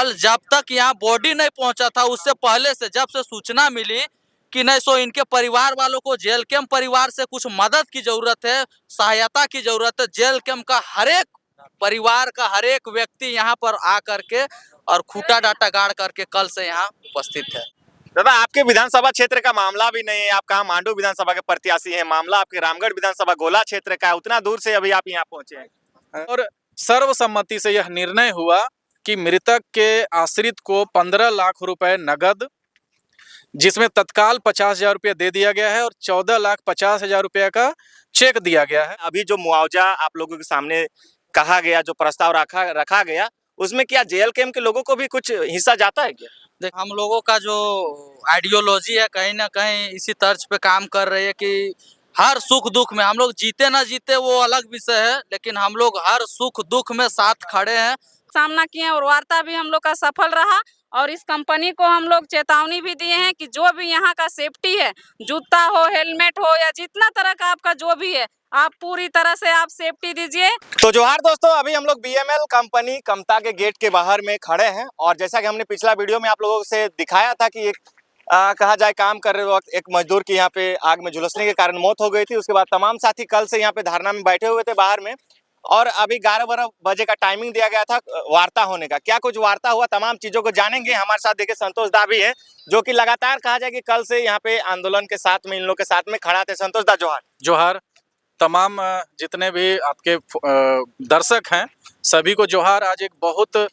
कल जब तक यहाँ बॉडी नहीं पहुंचा था, उससे पहले से जब से सूचना मिली कि नहीं सो इनके परिवार वालों को जेल कैंप परिवार से कुछ मदद की जरूरत है, सहायता की जरूरत है, जेल कैंप का हर एक परिवार का हर एक व्यक्ति यहाँ पर आ करके और खूटा डाटा गाड़ करके कल से यहाँ उपस्थित है। दादा, आपके विधानसभा क्षेत्र का मामला भी नहीं है, आप कहाँ मांडू विधानसभा के प्रत्याशी हैं, मामला आपके रामगढ़ विधानसभा गोला क्षेत्र का है, उतना दूर से अभी आप यहाँ पहुंचे हैं और सर्वसम्मति से यह निर्णय हुआ कि मृतक के आश्रित को 15 लाख रुपए नगद, जिसमें तत्काल 50,000 रुपये दे दिया गया है और 14,50,000 रुपये का चेक दिया गया है। अभी जो मुआवजा आप लोगों के सामने कहा गया, जो प्रस्ताव रखा गया, उसमें क्या जेल कैंप के लोगों को भी कुछ हिस्सा जाता है क्या? देख, हम लोगों का जो आइडियोलॉजी है कहीं ना कहीं इसी तर्ज पे काम कर रही है कि हर सुख दुख में हम लोग जीते ना जीते वो अलग विषय है, लेकिन हम लोग हर सुख दुख में साथ खड़े हैं। सामना किए और वार्ता भी हम लोग का सफल रहा और इस कंपनी को हम लोग चेतावनी भी दिए हैं कि जो भी यहाँ का सेफ्टी है, जूता हो, हेलमेट हो या जितना तरह का आपका जो भी है, आप पूरी तरह से आप सेफ्टी दीजिए। तो जोहार दोस्तों, अभी हम लोग बीएमएल कंपनी कमता के गेट के बाहर में खड़े हैं और जैसा कि हमने पिछला वीडियो में आप लोगों से दिखाया था कि एक कहा जाए काम कर रहे वक्त एक मजदूर की यहाँ पे आग में झुलसने के कारण मौत हो गई थी। उसके बाद तमाम साथी कल से यहाँ पे धरना में बैठे हुए थे बाहर में और अभी 11-12 बजे का टाइमिंग दिया गया था वार्ता होने का। क्या कुछ वार्ता हुआ, तमाम चीजों को जानेंगे। हमारे साथ देखिए संतोष दा भी है, जो कि लगातार कहा जाए कि कल से यहाँ पे आंदोलन के साथ में इन लोग के साथ में खड़ा थे। संतोष दा, जोहार। जोहार। तमाम जितने भी आपके दर्शक हैं सभी को जोहार। आज एक बहुत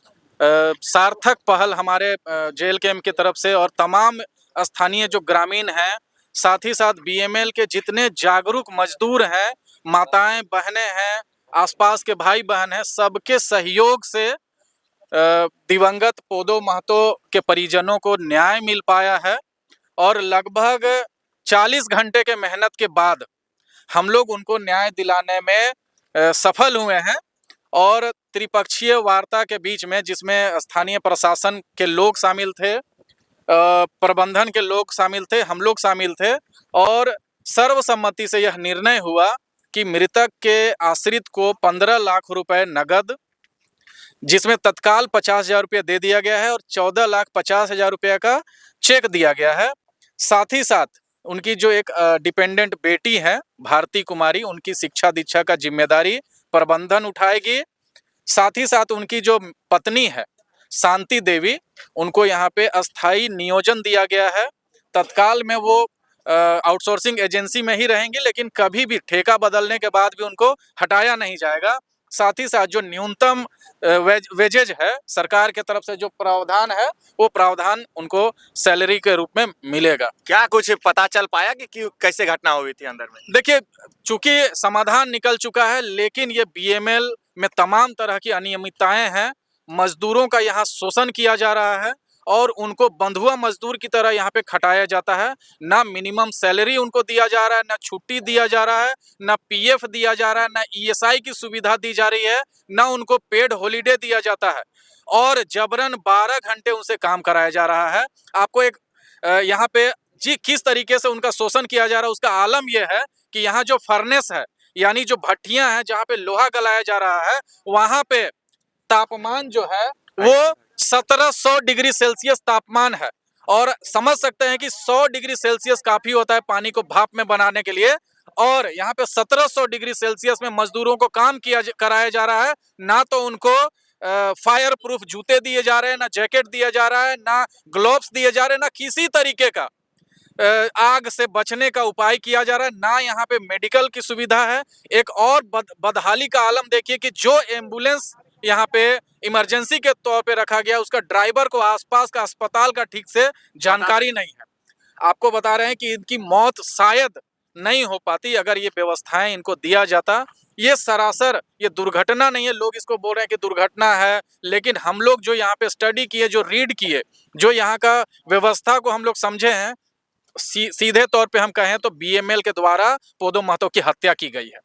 सार्थक पहल हमारे जेल कैंप की तरफ से और तमाम स्थानीय जो ग्रामीण हैं, साथ ही साथ बीएमएल के जितने जागरूक मजदूर हैं, माताएं बहनें हैं, आसपास के भाई बहन हैं, सबके सहयोग से दिवंगत पोदो महतो के परिजनों को न्याय मिल पाया है और लगभग 40 घंटे के मेहनत के बाद हम लोग उनको न्याय दिलाने में सफल हुए हैं। और त्रिपक्षीय वार्ता के बीच में, जिसमें स्थानीय प्रशासन के लोग शामिल थे, प्रबंधन के लोग शामिल थे, हम लोग शामिल थे और सर्वसम्मति से यह निर्णय हुआ कि मृतक के आश्रित को 15 लाख रुपए नगद, जिसमें तत्काल 50,000 रुपये दे दिया गया है और 14,50,000 रुपये का चेक दिया गया है। साथ ही साथ उनकी जो एक डिपेंडेंट बेटी है भारती कुमारी, उनकी शिक्षा दीक्षा का जिम्मेदारी प्रबंधन उठाएगी। साथ ही साथ उनकी जो पत्नी है शांति देवी, उनको यहाँ पे अस्थाई नियोजन दिया गया है। तत्काल में वो आउटसोर्सिंग एजेंसी में ही रहेंगे, लेकिन कभी भी ठेका बदलने के बाद भी उनको हटाया नहीं जाएगा। साथ ही साथ जो न्यूनतम वेजेज है सरकार के तरफ से, जो प्रावधान है, वो प्रावधान उनको सैलरी के रूप में मिलेगा। क्या कुछ पता चल पाया कि कैसे घटना हुई थी अंदर में? देखिए, चूंकि समाधान निकल चुका है, लेकिन ये बीएमएल में तमाम तरह की अनियमितताएं हैं। मजदूरों का यहाँ शोषण किया जा रहा है और उनको बंधुआ मजदूर की तरह यहाँ पे खटाया जाता है। ना मिनिमम सैलरी उनको दिया जा रहा है, ना छुट्टी दिया जा रहा है, ना पीएफ दिया जा रहा है, ना ईएसआई की सुविधा दी जा रही है, ना उनको पेड हॉलीडे दिया जाता है और जबरन 12 घंटे उनसे काम कराया जा रहा है। आपको एक यहाँ पे जी किस तरीके से उनका शोषण किया जा रहा है उसका आलम यह है कि यहाँ जो फर्नेस है, यानी जो भट्टियां हैं जहाँ पे लोहा गलाया जा रहा है, वहां पे तापमान जो है वो 1700 डिग्री सेल्सियस तापमान है। और समझ सकते हैं कि 100 डिग्री सेल्सियस काफी होता है पानी को भाप में बनाने के लिए, और यहाँ पे 1700 डिग्री सेल्सियस में मजदूरों को काम कराया जा रहा है। ना तो उनको फायर प्रूफ जूते दिए जा रहे हैं, ना जैकेट दिया जा रहा है, ना ग्लोव्स दिए जा रहे हैं, ना किसी तरीके का आग से बचने का उपाय किया जा रहा है, ना यहाँ पे मेडिकल की सुविधा है। एक और बदहाली का आलम देखिए कि जो एम्बुलेंस यहाँ पे इमरजेंसी के तौर पे रखा गया, उसका ड्राइवर को आसपास का अस्पताल का ठीक से जानकारी नहीं है। आपको बता रहे हैं कि इनकी मौत शायद नहीं हो पाती अगर ये व्यवस्थाएं इनको दिया जाता। ये सरासर ये दुर्घटना नहीं है, लोग इसको बोल रहे हैं कि दुर्घटना है, लेकिन हम लोग जो यहाँ पे स्टडी किए, जो रीड किए, जो यहाँ का व्यवस्था को हम लोग समझे हैं, सीधे तौर पे हम कहें तो बीएमएल के द्वारा पोदो महतो की हत्या की गई है।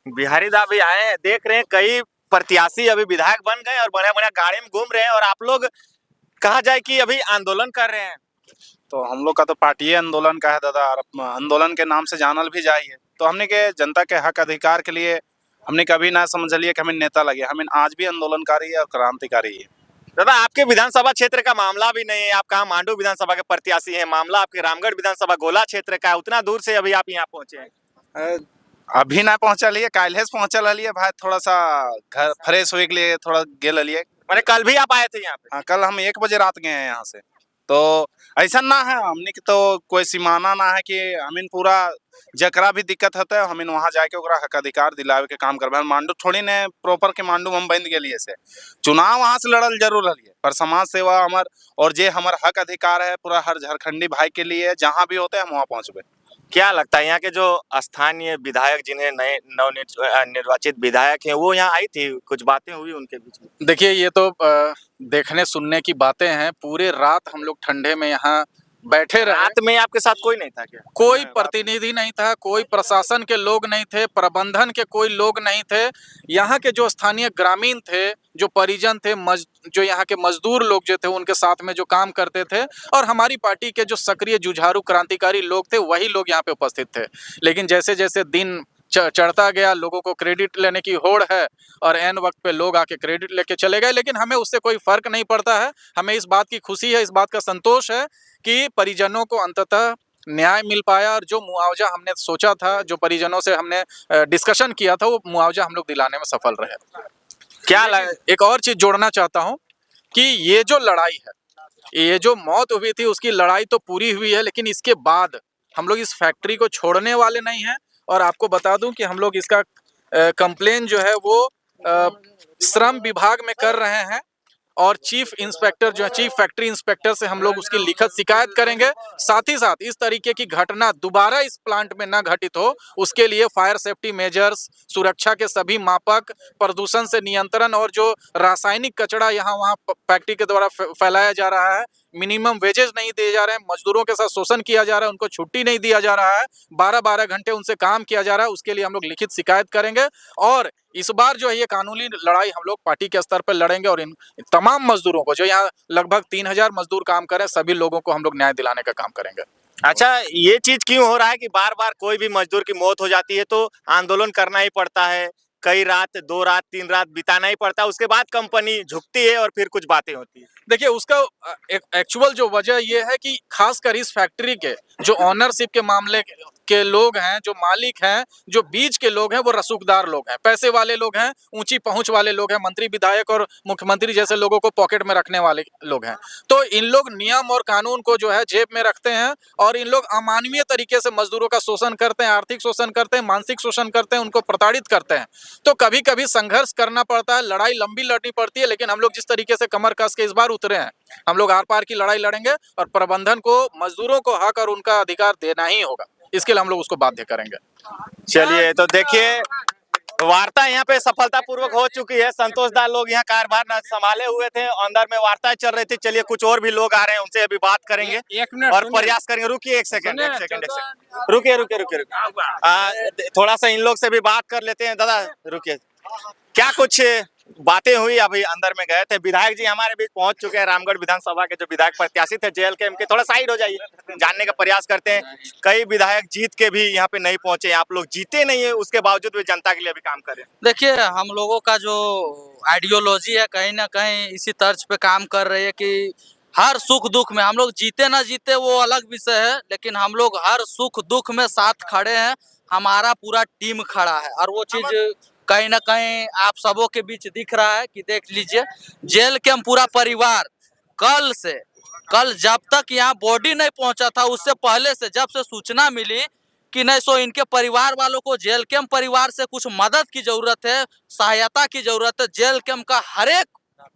बिहारी दा भी आए हैं, देख रहे हैं कई प्रत्याशी अभी विधायक बन गए और बड़े बड़े गाड़ी में घूम रहे हैं और आप लोग कहा जाए कि अभी आंदोलन कर रहे हैं। तो हम लोग का तो पार्टी आंदोलन का है दादा, और आंदोलन के नाम से जानल भी जाइए। तो हमने के जनता के हक अधिकार के लिए हमने कभी ना समझ लिए कि हमें नेता लगे, हमें आज भी आंदोलनकारी है और क्रांतिकारी है। दादा आपके विधानसभा क्षेत्र का मामला भी नहीं है, आप कहाँ मांडू विधानसभा के प्रत्याशी हैं, मामला आपके रामगढ़ विधानसभा गोला क्षेत्र का है, उतना दूर से अभी आप यहाँ पहुंचे हैं। अभी ना पहुंचलिए, काल्हे से पहुंचल लिए भाई, थोड़ा सा घर फ्रेश होए के लिए थोड़ा गेल लिए। मैंने कल भी आप आए थे यहाँ पे? हाँ, कल हम 1 बजे रात गए हैं यहाँ से। तो ऐसा ना है हमने की तो कोई सीमाना ना है कि हमें पूरा जकरा भी दिक्कत होता है हमें वहाँ जाके ओकरा हक अधिकार दिलावे के काम करबे। मांडू थोड़ी ने प्रॉपर के मांडू हम बंद गेलिए से चुनाव वहाँ से लड़ल जरूर रहिए, पर समाज सेवा हमार और जे हमार हक अधिकार है पूरा हर झारखंडी भाई के लिए जहाँ भी होते हैं हम वहाँ पहुँचबे। क्या लगता है यहाँ के जो स्थानीय विधायक जिन्हें नए निर्वाचित विधायक हैं वो यहाँ आई थी, कुछ बातें हुई उनके बीच में? देखिए ये तो देखने सुनने की बातें हैं। पूरे रात हम लोग ठंडे में यहाँ बैठे रहे। रात में आपके साथ कोई नहीं था क्या? कोई प्रतिनिधि नहीं था, कोई प्रशासन के लोग नहीं थे, प्रबंधन के कोई लोग नहीं थे। यहाँ के जो स्थानीय ग्रामीण थे, जो परिजन थे, जो यहाँ के मजदूर लोग जो थे उनके साथ में जो काम करते थे, और हमारी पार्टी के जो सक्रिय जुझारू क्रांतिकारी लोग थे वही लोग यहाँ पे उपस्थित थे। लेकिन जैसे जैसे दिन चढ़ता गया, लोगों को क्रेडिट लेने की होड़ है और एन वक्त पे लोग आके क्रेडिट लेके चले गए, लेकिन हमें उससे कोई फर्क नहीं पड़ता है। हमें इस बात की खुशी है, इस बात का संतोष है कि परिजनों को अंततः न्याय मिल पाया और जो मुआवजा हमने सोचा था, जो परिजनों से हमने डिस्कशन किया था, वो मुआवजा हम लोग दिलाने में सफल रहे। क्या एक और चीज जोड़ना चाहता हूँ कि ये जो लड़ाई है, ये जो मौत हुई थी उसकी लड़ाई तो पूरी हुई है, लेकिन इसके बाद हम लोग इस फैक्ट्री को छोड़ने वाले नहीं हैं। और आपको बता दूं कि हम लोग इसका कंप्लेन जो है वो श्रम विभाग में कर रहे हैं और चीफ इंस्पेक्टर जो है, चीफ फैक्ट्री इंस्पेक्टर से हम लोग उसकी लिखित शिकायत करेंगे। साथ ही साथ इस तरीके की घटना दोबारा इस प्लांट में न घटित हो, उसके लिए फायर सेफ्टी मेजर्स, सुरक्षा के सभी मापक, प्रदूषण से नियंत्रण और जो रासायनिक कचरा यहाँ वहाँ फैक्ट्री के द्वारा फैलाया जा रहा है, मिनिमम वेजेस नहीं दिए जा रहे हैं, मजदूरों के साथ शोषण किया जा रहा है, उनको छुट्टी नहीं दिया जा रहा है, 12-12 घंटे उनसे काम किया जा रहा है, उसके लिए हम लोग लिखित शिकायत करेंगे। और इस बार जो है ये कानूनी लड़ाई हम लोग पार्टी के स्तर पर लड़ेंगे और इन तमाम मजदूरों को, जो यहाँ लगभग 3000 मजदूर काम कर रहे हैं, सभी लोगों को हम लोग न्याय दिलाने का काम करेंगे। अच्छा, ये चीज क्यों हो रहा है कि बार बार कोई भी मजदूर की मौत हो जाती है तो आंदोलन करना ही पड़ता है, कई रात, 2 रात, 3 रात बिताना ही पड़ता है, उसके बाद कंपनी झुकती है और फिर कुछ बातें होती है? देखिए उसका एक्चुअल जो वजह ये है कि खासकर इस फैक्ट्री के जो ऑनरशिप के मामले के लोग हैं, जो मालिक हैं, जो बीच के लोग हैं, वो रसूखदार लोग हैं, पैसे वाले लोग हैं, ऊंची पहुंच वाले लोग हैं, मंत्री विधायक और मुख्यमंत्री जैसे लोगों को पॉकेट में रखने वाले लोग हैं। तो इन लोग नियम और कानून को जो है जेब में रखते हैं और इन लोग अमानवीय तरीके से मजदूरों का शोषण करते हैं, आर्थिक शोषण करते हैं, मानसिक शोषण करते हैं, उनको प्रताड़ित करते हैं। तो कभी कभी संघर्ष करना पड़ता है, लड़ाई लंबी लड़नी पड़ती है, लेकिन हम लोग जिस तरीके से कमर कस के इस बार उतरे हैं, हम लोग आर पार की लड़ाई लड़ेंगे और प्रबंधन को, मजदूरों को हक और उनका अधिकार देना ही होगा। इसके लिए हम लोग उसको बाध्य करेंगे। चलिए, तो देखिए वार्ता यहाँ पे सफलतापूर्वक हो चुकी है। संतोष दास लोग यहाँ कार्यभार न संभाले हुए थे, अंदर में वार्ता चल रही थी। चलिए कुछ और भी लोग आ रहे हैं, उनसे अभी बात करेंगे और प्रयास करेंगे। रुकिए एक सेकंड, रुकिए। थोड़ा सा इन लोग से भी बात कर लेते हैं। दादा रुकिए, क्या कुछ बातें हुई? अभी अंदर में गए थे, विधायक जी हमारे बीच पहुंच चुके हैं, रामगढ़ विधानसभा के जो विधायक प्रत्याशी थे JLKM के। थोड़ा साइड हो जाइए, जानने का प्रयास करते हैं। कई विधायक जीत के भी यहाँ पे नहीं पहुंचे, आप लोग जीते नहीं है, उसके बावजूद भी जनता के लिए अभी काम करें। देखिए हम लोगों का जो आइडियोलॉजी है कहीं ना कहीं इसी तर्ज पे काम कर रही है कि हर सुख दुख में हम लोग जीते ना जीते वो अलग विषय है, लेकिन हम लोग हर सुख दुख में साथ खड़े हैं। हमारा पूरा टीम खड़ा है और वो चीज कहीं ना कहीं आप सबों के बीच दिख रहा है कि देख लीजिए JLKM पूरा परिवार कल जब तक यहाँ बॉडी नहीं पहुंचा था, उससे पहले से जब से सूचना मिली कि नहीं सो इनके परिवार वालों को JLKM परिवार से कुछ मदद की जरूरत है, सहायता की जरूरत है, JLKM का हर एक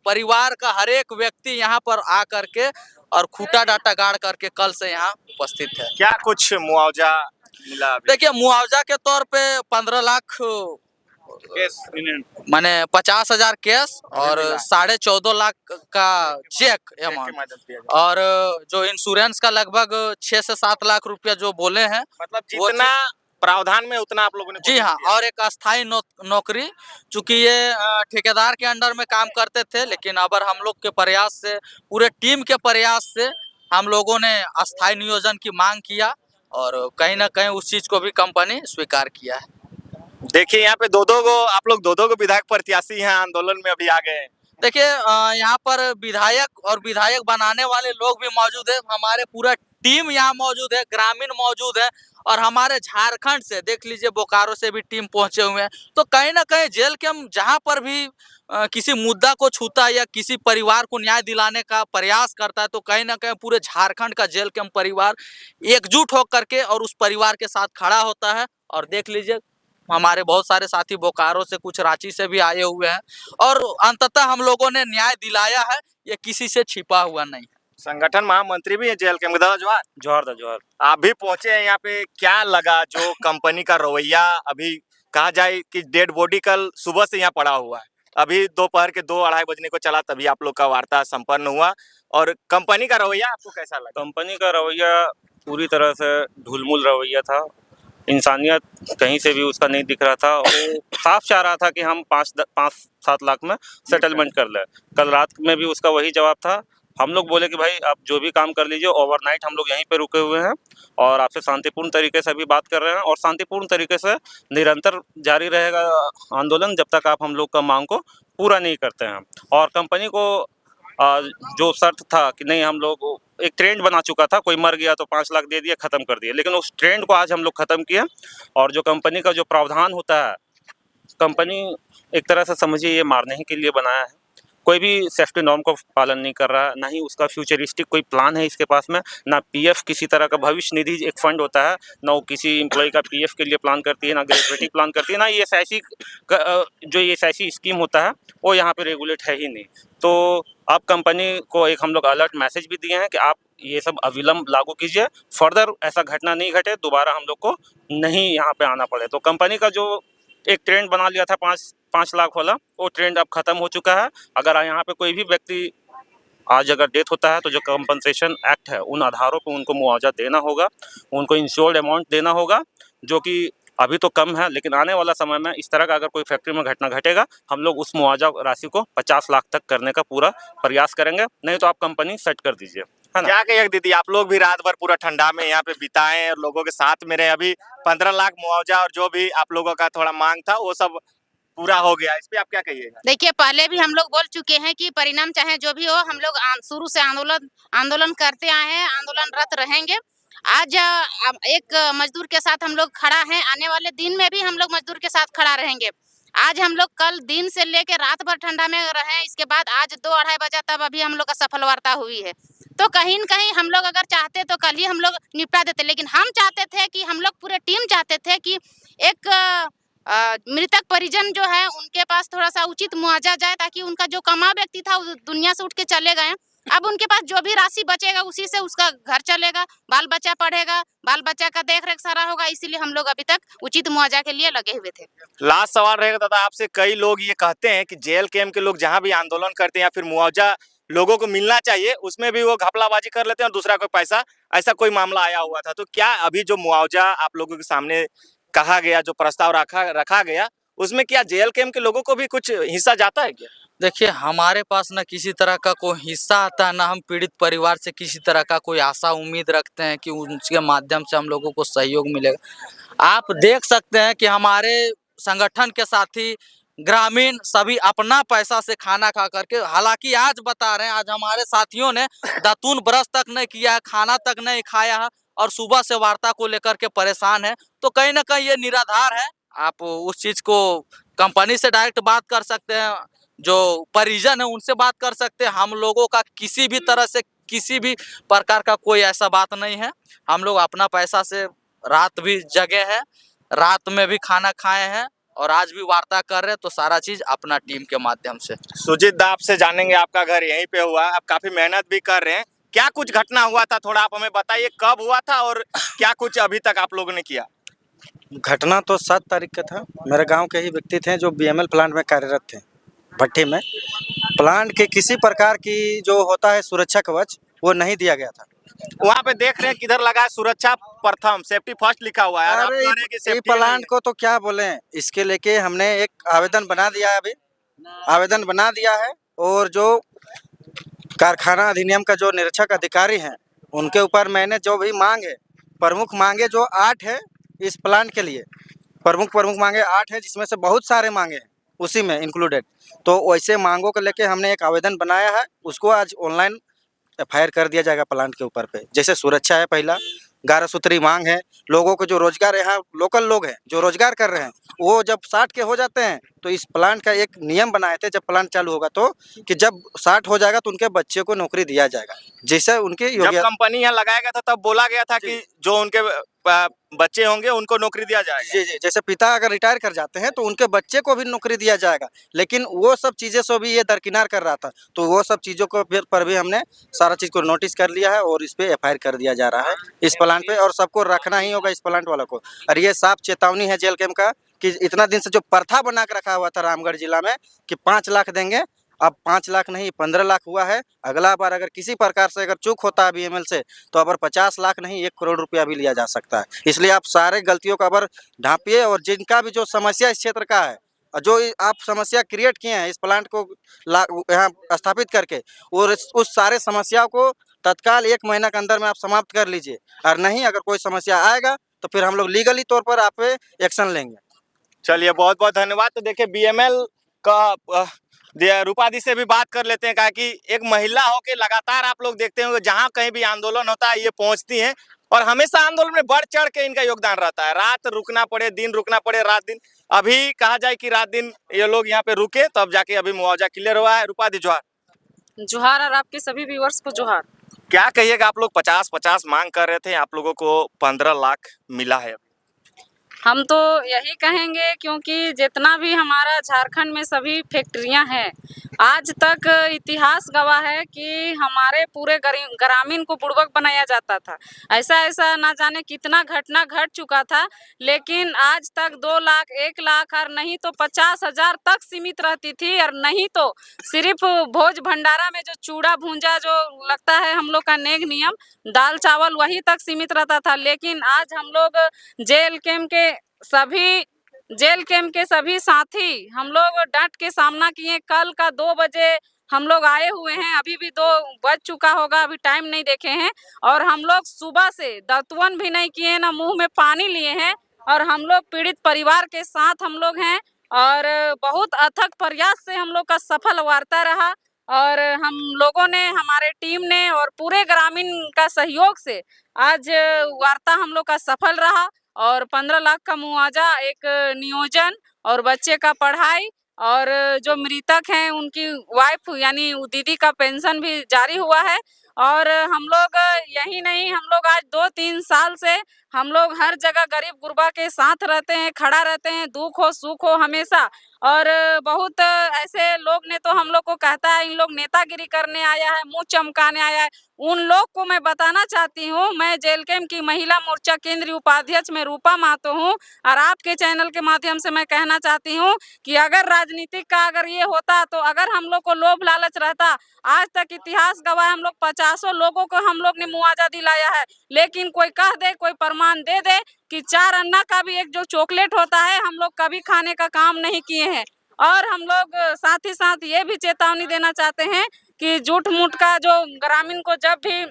परिवार का हर एक व्यक्ति यहाँ पर आ करके और खूटा डाटा गाड़ करके कल से यहाँ उपस्थित है। क्या कुछ मुआवजा मिला अभी? देखिए मुआवजा के तौर पे 15 लाख माने 50,000 कैश और 14.5 लाख का चेक अमाउंट, और जो इंश्योरेंस का लगभग 6 से 7 लाख रुपया जो बोले हैं, मतलब जितना प्रावधान में उतना आप लोगों ने? जी हाँ, और एक अस्थाई नौकरी, चूंकि ये ठेकेदार के अंडर में काम करते थे, लेकिन अबर हम लोग के प्रयास से, पूरे टीम के प्रयास से हम लोगों ने अस्थाई नियोजन की मांग किया और कहीं ना कहीं उस चीज को भी कंपनी स्वीकार किया है। देखिए यहाँ पे आप लोग दो विधायक प्रत्याशी हैं, आंदोलन में अभी आ गए, देखिए यहाँ पर विधायक और विधायक बनाने वाले लोग भी मौजूद है, हमारे पूरा टीम यहाँ मौजूद है, ग्रामीण मौजूद है और हमारे झारखंड से देख लीजिए बोकारो से भी टीम पहुंचे हुए हैं। तो कहीं ना कहीं जेल के हम जहाँ पर भी किसी मुद्दा को छूता है या किसी परिवार को न्याय दिलाने का प्रयास करता है तो कहीं ना कहीं पूरे झारखंड का जेल के हम परिवार एकजुट होकर के और उस परिवार के साथ खड़ा होता है। और देख लीजिए हमारे बहुत सारे साथी बोकारो से, कुछ रांची से भी आए हुए हैं और अंततः हम लोगों ने न्याय दिलाया है, ये किसी से छिपा हुआ नहीं है। संगठन महामंत्री भी है जेल के, दादा जोहार। जोहार। आप भी पहुंचे हैं यहाँ पे, क्या लगा जो कंपनी का रवैया? अभी कहा जाए कि डेड बॉडी कल सुबह से यहाँ पड़ा हुआ है, अभी दोपहर के 2-2:30 बजने को चला तभी आप लोग का वार्ता संपन्न हुआ, और कंपनी का रवैया आपको कैसा लगा? कंपनी का रवैया पूरी तरह से ढुलमुल रवैया था। इंसानियत कहीं से भी उसका नहीं दिख रहा था और वो साफ चाह रहा था कि हम 5-7 लाख में सेटलमेंट कर लें। कल रात में भी उसका वही जवाब था। हम लोग बोले कि भाई आप जो भी काम कर लीजिए, ओवरनाइट हम लोग यहीं पे रुके हुए हैं और आपसे शांतिपूर्ण तरीके से अभी बात कर रहे हैं और शांतिपूर्ण तरीके से निरंतर जारी रहेगा आंदोलन जब तक आप हम लोग का मांग को पूरा नहीं करते हैं। और कंपनी को जो शर्त था कि नहीं, हम लोग एक ट्रेंड बना चुका था, कोई मर गया तो 5 लाख दे दिया, ख़त्म कर दिया, लेकिन उस ट्रेंड को आज हम लोग ख़त्म किए। और जो कंपनी का जो प्रावधान होता है, कंपनी एक तरह से समझिए ये मारने ही के लिए बनाया है। कोई भी सेफ्टी नॉर्म को पालन नहीं कर रहा है, ना ही उसका फ्यूचरिस्टिक कोई प्लान है इसके पास में। ना पीएफ किसी तरह का भविष्य निधि एक फंड होता है, ना वो किसी एम्प्लॉय का पीएफ के लिए प्लान करती है, ना ग्रेजुएटी प्लान करती है, ना ये एसआईसी जो ये एसआईसी स्कीम होता है वो यहाँ पे रेगुलेट है ही नहीं। तो अब कंपनी को एक हम लोग अलर्ट मैसेज भी दिए हैं कि आप ये सब अविलंब लागू कीजिए, फर्दर ऐसा घटना नहीं घटे, दोबारा हम लोग को नहीं यहाँ पे आना पड़े। तो कंपनी का जो एक ट्रेंड बना लिया था 5 लाख वाला, वो ट्रेंड अब खत्म हो चुका है। अगर यहाँ पे कोई भी व्यक्ति आज अगर डेथ होता है तो जो कंपनसेशन एक्ट है उन आधारों पर उनको मुआवजा देना होगा, उनको इंश्योर्ड अमाउंट देना होगा, जो कि अभी तो कम है, लेकिन आने वाला समय में इस तरह का अगर कोई फैक्ट्री में घटना घटेगा, हम लोग उस मुआवजा राशि को 50 लाख तक करने का पूरा प्रयास करेंगे। नहीं तो आप कंपनी सेट कर दीजिए, है ना। क्या कहिए दीदी, आप लोग भी रात भर पूरा ठंडा में यहाँ पे बिताए और लोगों के साथ में रहे, अभी 15 लाख मुआवजा और जो भी आप लोगों का थोड़ा मांग था वो सब पूरा हो गया, इस पे आप क्या कहिएगा? देखिए, पहले भी हम लोग बोल चुके हैं कि परिणाम चाहे जो भी हो, हम लोग शुरू से आंदोलन करते आए हैं, आंदोलनरत रहेंगे। आज एक मजदूर के साथ हम लोग खड़ा हैं, आने वाले दिन में भी हम लोग मजदूर के साथ खड़ा रहेंगे। आज हम लोग कल दिन से लेके रात भर ठंडा में रहे, इसके बाद आज 2-2:30 बजा तब अभी हम लोग का सफल वार्ता हुई है। तो कहीं न कहीं हम लोग अगर चाहते तो कल ही हम लोग निपटा देते, लेकिन हम चाहते थे कि हम लोग पूरे टीम चाहते थे कि एक मृतक परिजन जो है उनके पास थोड़ा-सा उचित मुआवजा जाए, ताकि उनका जो कमा व्यक्ति था वो दुनिया से उठ के चले गए। अब उनके पास जो भी राशि बचेगा उसी से उसका घर चलेगा, बाल-बच्चा पढ़ेगा, बाल-बच्चा का देख-रेख सारा होगा, इसीलिए हम लोग अभी तक उचित मुआवजा के लिए लगे हुए थे। लास्ट सवाल रहेगा दादा आपसे, कई लोग ये कहते हैं कि जेल कैंप के लोग जहाँ भी आंदोलन करते हैं या फिर मुआवजा लोगों को मिलना चाहिए, उसमें भी वो घपलाबाजी कर लेते हैं और दूसरा कोई पैसा, ऐसा कोई मामला आया हुआ था। तो क्या अभी जो मुआवजा आप लोगों के सामने कहा गया, जो प्रस्ताव रखा गया, उसमें क्या जेल कैंप के लोगों को भी कुछ हिस्सा जाता है क्या? देखिए हमारे पास ना किसी तरह का कोई हिस्सा आता है, ना हम पीड़ित परिवार से किसी तरह का कोई आशा उम्मीद रखते हैं कि उसके माध्यम से हम लोगों को सहयोग मिलेगा। आप देख सकते हैं कि हमारे संगठन के साथी ग्रामीण सभी अपना पैसा से खाना खा करके, हालांकि आज बता रहे हैं आज हमारे साथियों ने दातून ब्रश तक नहीं किया है, खाना तक नहीं खाया है और सुबह से वार्ता को लेकर के परेशान है। तो कहीं ना कहीं ये निराधार है। आप उस चीज को कंपनी से डायरेक्ट बात कर सकते हैं, जो परिजन है उनसे बात कर सकते हैं। हम लोगों का किसी भी तरह से किसी भी प्रकार का कोई ऐसा बात नहीं है। हम लोग अपना पैसा से रात भी जगे हैं, रात में भी खाना खाए हैं और आज भी वार्ता कर रहे हैं, तो सारा चीज अपना टीम के माध्यम से। सुजीत दा, आपसे जानेंगे, आपका घर यहीं पे हुआ, आप काफी मेहनत भी कर रहे हैं, क्या कुछ घटना हुआ था थोड़ा आप हमें बताइए, कब हुआ था और क्या कुछ अभी तक आप लोगों ने किया? घटना तो 7 तारीख का था। मेरे गांव के ही व्यक्ति थे जो बीएमएल प्लांट में कार्यरत थे, भट्टी में। प्लांट के किसी प्रकार की जो होता है सुरक्षा कवच, वो नहीं दिया गया था। वहाँ पे देख रहे हैं किधर लगा है सुरक्षा प्रथम, सेफ्टी फर्स्ट लिखा हुआ है। आप कह रहे हैं कि ये सेफ्टी प्लांट को तो क्या बोले, इसके लेके हमने एक आवेदन बना दिया है, अभी आवेदन बना दिया है। और जो कारखाना अधिनियम का जो निरीक्षक अधिकारी हैं उनके ऊपर मैंने जो भी मांग है, प्रमुख मांगे जो 8 है इस प्लांट के लिए, प्रमुख मांगे 8 है, जिसमें से बहुत सारे मांगे हैं। उसी में इंक्लूडेड। तो वैसे मांगों को लेके हमने एक आवेदन बनाया है, उसको आज ऑनलाइन एफआईआर कर दिया जाएगा प्लांट के ऊपर पे। जैसे सुरक्षा है पहला, 11 सूत्री मांग है, लोगों को जो रोजगार, यहाँ लोकल लोग हैं जो रोजगार कर रहे हैं, वो जब 60 के हो जाते हैं तो इस प्लांट का एक नियम बनाए थे जब प्लांट चालू होगा तो, कि जब 60 हो जाएगा तो उनके बच्चे को नौकरी दिया जाएगा, जैसे उनके जब योग्य। कंपनी यहाँ लगाया गया था तब बोला गया था कि जो उनके बच्चे होंगे उनको नौकरी दिया जाएगा। जी जी, जैसे पिता अगर रिटायर कर जाते हैं तो उनके बच्चे को भी नौकरी दिया जाएगा, लेकिन वो सब चीज़ें से भी ये दरकिनार कर रहा था। तो वो सब चीज़ों को पर भी हमने सारा चीज़ को नोटिस कर लिया है और इस पे एफआईआर कर दिया जा रहा है इस प्लांट पे, और सबको रखना ही होगा इस प्लांट वालों को। और ये साफ चेतावनी है जेल कैंप का कि इतना दिन से जो प्रथा बना के रखा हुआ था रामगढ़ जिला में कि 5 लाख देंगे, अब 5 लाख नहीं 15 लाख हुआ है। अगला बार अगर किसी प्रकार से अगर चूक होता है बीएमएल से तो अगर 50 लाख नहीं 1 करोड़ रुपया भी लिया जा सकता है। इसलिए आप सारे गलतियों को अगर ढांपिए, और जिनका भी जो समस्या इस क्षेत्र का है, जो आप समस्या क्रिएट किए हैं इस प्लांट को यहाँ स्थापित करके, और उस सारे समस्याओं को तत्काल 1 महीना के अंदर में आप समाप्त कर लीजिए। और नहीं अगर कोई समस्या आएगा तो फिर हम लोग लीगली तौर पर आप पे एक्शन लेंगे। चलिए बहुत बहुत धन्यवाद। तो देखिए बीएमएल का रूपा दी से भी बात कर लेते हैं, कहा कि एक महिला हो के लगातार आप लोग देखते होंगे जहां कहीं भी आंदोलन होता है ये पहुंचती हैं और हमेशा आंदोलन में बढ़ चढ़ के इनका योगदान रहता है। रात रुकना पड़े, दिन रुकना पड़े, रात दिन, अभी कहा जाए कि रात दिन ये लोग यहाँ पे रुके तब जाके अभी मुआवजा क्लियर हुआ है। रूपा दी जोहार। जोहार, और आपके सभी व्यूअर्स को जोहार। क्या कहिएगा, आप लोग 50-50 मांग कर रहे थे, आप लोगों को 15 लाख मिला है। हम तो यही कहेंगे क्योंकि जितना भी हमारा झारखंड में सभी फैक्ट्रियां हैं, आज तक इतिहास गवाह है कि हमारे पूरे ग्रामीण को बुड़बक बनाया जाता था। ऐसा ऐसा ना जाने कितना घटना घट चुका था, लेकिन आज तक 2 लाख, 1 लाख और नहीं तो 50,000 तक सीमित रहती थी। और नहीं तो सिर्फ भोज भंडारा में जो चूड़ा भूंजा जो लगता है हम लोग का नेग नियम, दाल चावल वही तक सीमित रहता था। लेकिन आज हम लोग जेल कैंप के सभी साथी हम लोग डट के सामना किए। कल का 2 बजे हम लोग आए हुए हैं, अभी भी 2 बज चुका होगा, अभी टाइम नहीं देखे हैं। और हम लोग सुबह से दातुन भी नहीं किए, ना मुंह में पानी लिए हैं। और हम लोग पीड़ित परिवार के साथ हम लोग हैं और बहुत अथक प्रयास से हम लोग का सफल वार्ता रहा। और हम लोगों ने, हमारे टीम ने और पूरे ग्रामीण का सहयोग से आज वार्ता हम लोग का सफल रहा। और 15 लाख का मुआवजा, एक नियोजन और बच्चे का पढ़ाई, और जो मृतक हैं उनकी वाइफ यानी दीदी का पेंशन भी जारी हुआ है। और हम लोग यही नहीं, हम लोग आज 2-3 साल से हम लोग हर जगह गरीब गुरबा के साथ रहते हैं, खड़ा रहते हैं, दुख हो सुख हो हमेशा। और बहुत ऐसे लोग ने तो हम लोग को कहता है इन लोग नेतागिरी करने आया है, मुंह चमकाने आया है। उन लोग को मैं बताना चाहती हूँ, मैं जेल कैंप की महिला मोर्चा केंद्रीय उपाध्यक्ष में रूपा महतो हूँ। और आपके चैनल के माध्यम से मैं कहना चाहती हूँ कि अगर राजनीतिक का अगर ये होता, तो अगर हम लोग को लोभ लालच रहता, आज तक इतिहास गवाह हम लोग 50 लोगों को हम लोग ने मुआवजा दिलाया है। लेकिन कोई कह दे, कोई प्रमाण दे दे कि 4 अन्ना का भी एक जो चॉकलेट होता है हम लोग कभी खाने का काम नहीं किए हैं। और हम लोग साथ ही साथ ये भी चेतावनी देना चाहते हैं कि झूठ मूठ का जो ग्रामीण को जब भी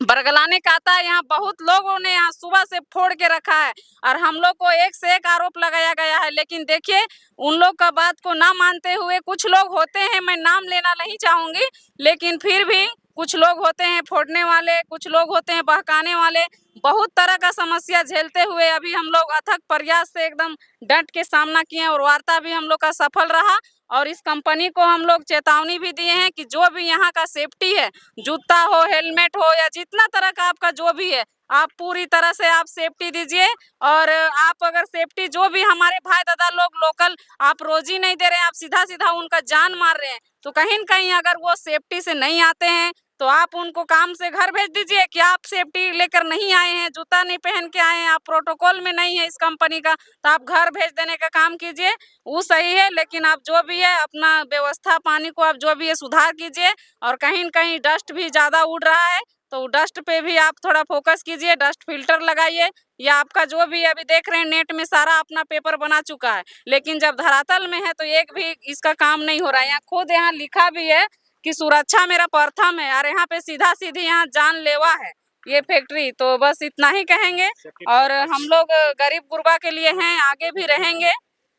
बरगलाने का आता है, यहाँ बहुत लोगों ने यहाँ सुबह से फोड़ के रखा है और हम लोग को एक से एक आरोप लगाया गया है। लेकिन देखिए, उन लोग का बात को ना मानते हुए कुछ लोग होते हैं, मैं नाम लेना नहीं चाहूंगी, लेकिन फिर भी कुछ लोग होते हैं फोड़ने वाले, कुछ लोग होते हैं बहकाने वाले। बहुत तरह का समस्या झेलते हुए अभी हम लोग अथक प्रयास से एकदम डट के सामना किए और वार्ता भी हम लोग का सफल रहा। और इस कंपनी को हम लोग चेतावनी भी दिए हैं कि जो भी यहाँ का सेफ्टी है, जूता हो, हेलमेट हो, या जितना तरह का आपका जो भी है, आप पूरी तरह से आप सेफ्टी दीजिए। और आप अगर सेफ्टी, जो भी हमारे भाई दादा लोग लोकल आप रोजी नहीं दे रहे हैं, आप सीधा सीधा उनका जान मार रहे हैं, तो कहीं न कहीं अगर वो सेफ्टी से नहीं आते हैं तो आप उनको काम से घर भेज दीजिए कि आप सेफ्टी लेकर नहीं आए हैं, जूता नहीं पहन के आए हैं, आप प्रोटोकॉल में नहीं है इस कंपनी का, तो आप घर भेज देने का काम कीजिए, वो सही है। लेकिन आप जो भी है अपना व्यवस्था, पानी को आप जो भी है सुधार कीजिए। और कहीं न कहीं डस्ट भी ज़्यादा उड़ रहा है, तो डस्ट पे भी आप थोड़ा फोकस कीजिए, डस्ट फिल्टर लगाइए। या आपका जो भी अभी देख रहे हैं नेट में सारा अपना पेपर बना चुका है, लेकिन जब धरातल में है तो एक भी इसका काम नहीं हो रहा है। यहाँ खुद यहाँ लिखा भी है कि सुरक्षा मेरा प्रथम है, और यहाँ पे सीधा सीधी यहाँ जानलेवा है ये फैक्ट्री। तो बस इतना ही कहेंगे, और हम लोग गरीब गुरबा के लिए हैं, आगे भी रहेंगे।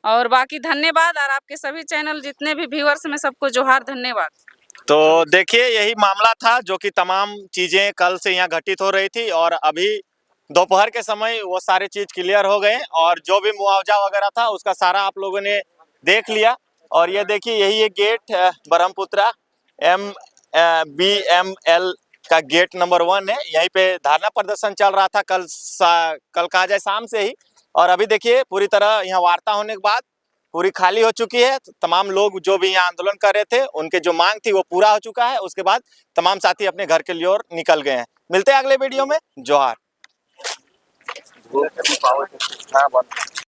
और बाकी धन्यवाद, और आपके सभी चैनल जितने भी व्यूअर्स में सबको जोहार, धन्यवाद। तो देखिए यही मामला था जो कि तमाम चीजें कल से यहाँ घटित हो रही थी और अभी दोपहर के समय वो सारी चीज क्लियर हो गए और जो भी मुआवजा वगैरह था उसका सारा आप लोगों ने देख लिया। और ये देखिए यही एक गेट ब्रह्मपुत्रा BML का गेट नंबर 1 है। यहीं पे धरना प्रदर्शन चल रहा था कल कहा जाए शाम से ही, और अभी देखिए पूरी तरह यहाँ वार्ता होने के बाद पूरी खाली हो चुकी है। तमाम लोग जो भी यहाँ आंदोलन कर रहे थे उनके जो मांग थी वो पूरा हो चुका है। उसके बाद तमाम साथी अपने घर के लिए और निकल गए हैं। मिलते हैं अगले वीडियो में। जोहार।